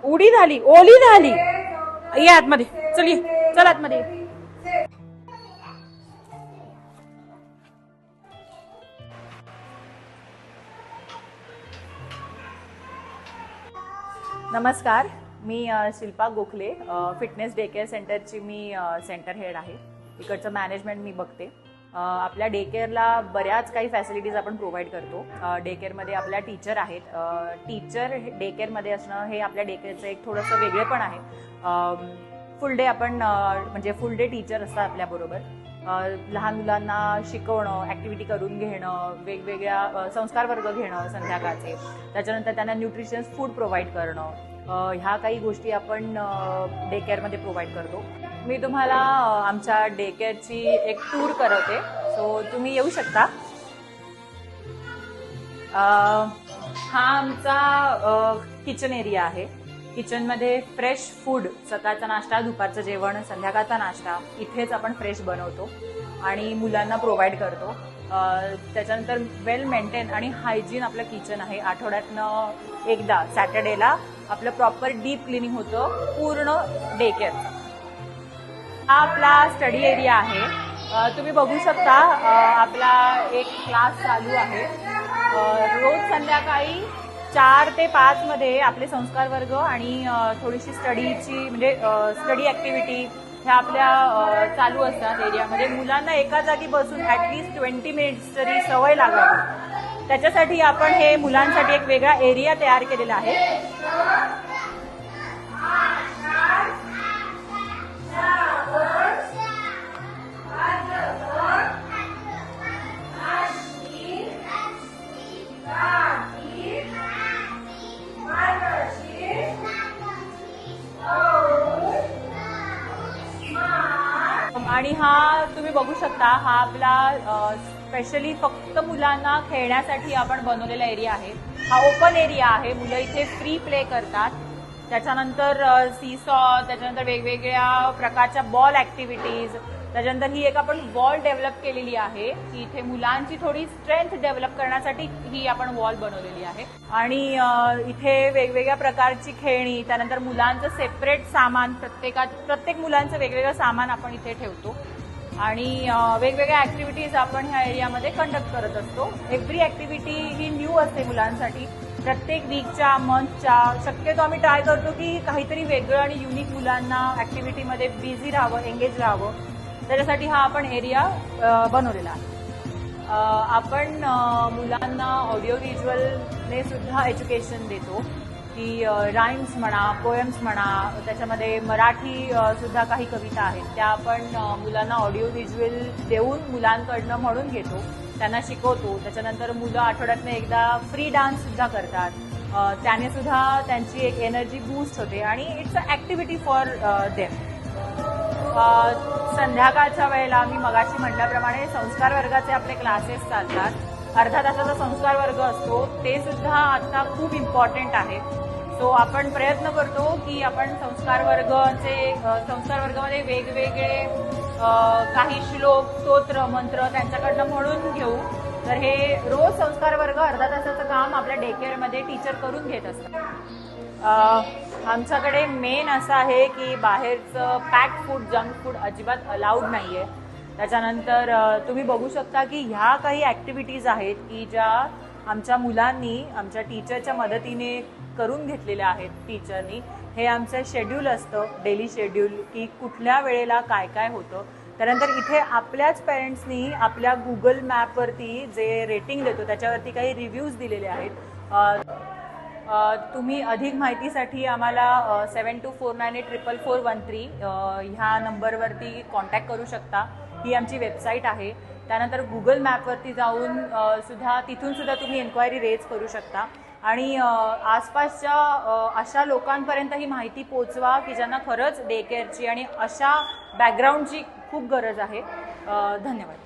उडी झाली, ओली झाली. ये आतमध्ये, चल ये, चल आतमध्ये. नमस्कार, मी Shilpa Gokhale, fitness day care सेंटरची मी सेंटर हेड आहे. इकडचं मॅनेजमेंट मी बघते. आपल्या डे केअरला बऱ्याच काही फॅसिलिटीज आपण प्रोव्हाइड करतो. डे केअरमध्ये आपल्या टीचर आहेत. टीचर डे केअरमध्ये असणं हे आपल्या डे केअरचं एक थोडंसं वेगळेपण आहे. फुल डे आपण म्हणजे फुल डे टीचर असतात आपल्याबरोबर. लहान मुलांना शिकवणं, ॲक्टिव्हिटी करून घेणं, वेगवेगळ्या संस्कार वर्ग घेणं संध्याकाळचे, त्याच्यानंतर त्यांना न्यूट्रिशन्स फूड प्रोव्हाइड करणं, ह्या काही गोष्टी आपण डे केअरमध्ये प्रोव्हाइड करतो. मी तुम्हाला आमच्या डे केअरची एक टूर करवते, सो तुम्ही येऊ शकता. हा आमचा किचन एरिया आहे. किचनमध्ये फ्रेश फूड, सकाळचा नाश्ता, दुपारचं जेवण, संध्याकाळचा नाश्ता इथेच आपण फ्रेश बनवतो आणि मुलांना प्रोव्हाइड करतो. त्याच्यानंतर वेल मेंटेन आणि हायजीन आपलं किचन आहे. आठवड्यातनं एकदा सॅटर्डेला आपलं प्रॉपर डीप क्लिनिंग होतं पूर्ण डे केअरचं. हा आपला स्टडी एरिया आहे. तुम्ही बघू शकता आपला एक क्लास चालू आहे. रोज संध्याकाळी 4 ते 5 मध्ये आपले संस्कार वर्ग आणि थोडीशी स्टडीची म्हणजे स्टडी ॲक्टिव्हिटी ह्या आपल्या चालू असतात एरियामध्ये. मुलांना एका जागी बसून ॲटलिस्ट 20 मिनिट्स तरी सवय लागावी, त्याच्यासाठी आपण हे मुलांसाठी एक वेगळा एरिया तयार केलेला आहे. आणि हा तुम्ही बघू शकता, हा आपला स्पेशली फक्त मुलांना खेळण्यासाठी आपण बनवलेला एरिया आहे. हा ओपन एरिया आहे. मुलं इथे फ्री प्ले करतात. त्याच्यानंतर सीसॉ, त्याच्यानंतर वेगवेगळ्या प्रकारच्या बॉल ॲक्टिव्हिटीज, त्याच्यानंतर ही एक आपण वॉल डेव्हलप केलेली आहे की इथे मुलांची थोडी स्ट्रेंथ डेव्हलप करण्यासाठी ही आपण वॉल बनवलेली आहे. आणि इथे वेगवेगळ्या प्रकारची खेळणी, त्यानंतर मुलांचं सेपरेट सामान, प्रत्येक मुलांचं वेगवेगळं सामान आपण इथे ठेवतो आणि वेगवेगळ्या ॲक्टिव्हिटीज आपण ह्या एरियामध्ये कंडक्ट करत असतो. एव्हरी ॲक्टिव्हिटी ही न्यू असते मुलांसाठी. प्रत्येक वीकच्या, मंथच्या शक्यतो आम्ही ट्राय करतो की काहीतरी वेगळं आणि युनिक मुलांना ॲक्टिव्हिटीमध्ये बिझी राहावं, एंगेज राहावं, त्याच्यासाठी हा आपण एरिया बनवलेला आहे. आपण मुलांना ऑडिओ व्हिज्युअलने सुद्धा एज्युकेशन देतो की राईम्स म्हणा, पोएम्स म्हणा, त्याच्यामध्ये मराठी सुद्धा काही कविता आहेत त्या आपण मुलांना ऑडिओ व्हिज्युअल देऊन मुलांकडनं म्हणून घेतो, त्यांना शिकवतो. त्याच्यानंतर मुलं आठवड्यातनं एकदा फ्री डान्स सुद्धा करतात. त्याने सुद्धा त्यांची एक एनर्जी बूस्ट होते आणि it's a activity for them. संध्याकाळच्या वेळेला मी मगाशी म्हटल्याप्रमाणे संस्कार वर्गाचे आपले क्लासेस चालतात. अर्धा तासाचा संस्कार वर्ग असतो, ते सुद्धा आता खूप इम्पॉर्टंट आहे. सो आपण प्रयत्न करतो की आपण संस्कार वर्गामध्ये वेगवेगळे काही श्लोक, स्तोत्र, मंत्र त्यांच्याकडनं म्हणून घेऊ. तर हे रोज संस्कार वर्ग अर्धा तासाचं काम आपल्या डे केअरमध्ये टीचर करून घेत असतात. आमच्याकडे मेन असं आहे की बाहेरचं पॅक्ड फूड, जंक फूड अजिबात अलाउड नाही आहे. त्याच्यानंतर तुम्ही बघू शकता की ह्या काही ॲक्टिव्हिटीज आहेत की ज्या आमच्या मुलांनी आमच्या टीचरच्या मदतीने करून घेतलेल्या आहेत. टीचरनी हे आमचं शेड्यूल असतं, डेली शेड्यूल, की कुठल्या वेळेला काय काय होतं. त्यानंतर इथे आपल्याच पेरेंट्सनी आपल्या गुगल मॅपवरती जे रेटिंग देतो त्याच्यावरती काही रिव्ह्यूज दिलेले आहेत. तुम्ही अधिक माहितीसाठी आम्हाला 7249844413 ह्या नंबरवरती कॉन्टॅक्ट करू शकता. ही आमची वेबसाईट आहे. त्यानंतर गुगल मॅपवरती जाऊन तिथून सुद्धा तुम्ही एन्क्वायरी रेज करू शकता आणि आसपासच्या अशा लोकांपर्यंत ही माहिती पोचवा की ज्यांना खरंच डे केअरची आणि अशा बॅकग्राऊंडची खूप गरज आहे. धन्यवाद.